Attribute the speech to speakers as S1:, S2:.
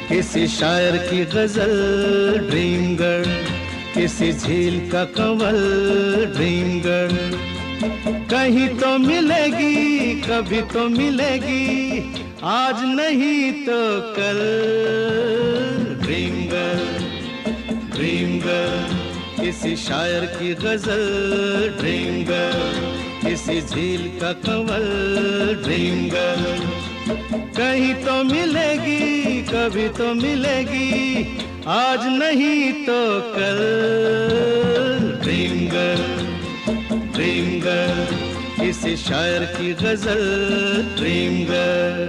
S1: किसी शायर की गजल ड्रीम गर्ल, किसी झील का कंवल ड्रीम गर्ल। कहीं तो मिलेगी, कभी तो मिलेगी, आज नहीं तो कल। ड्रीम गर्ल, ड्रीम गर्ल, किसी शायर की गजल ड्रीम गर्ल, किसी झील का कंवल ड्रीम गर्ल। कहीं तो मिलेगी, कभी तो मिलेगी, आज नहीं तो कल। ड्रीम गर्ल, ड्रीम गर्ल, किसी शायर की गजल ड्रीम गर्ल।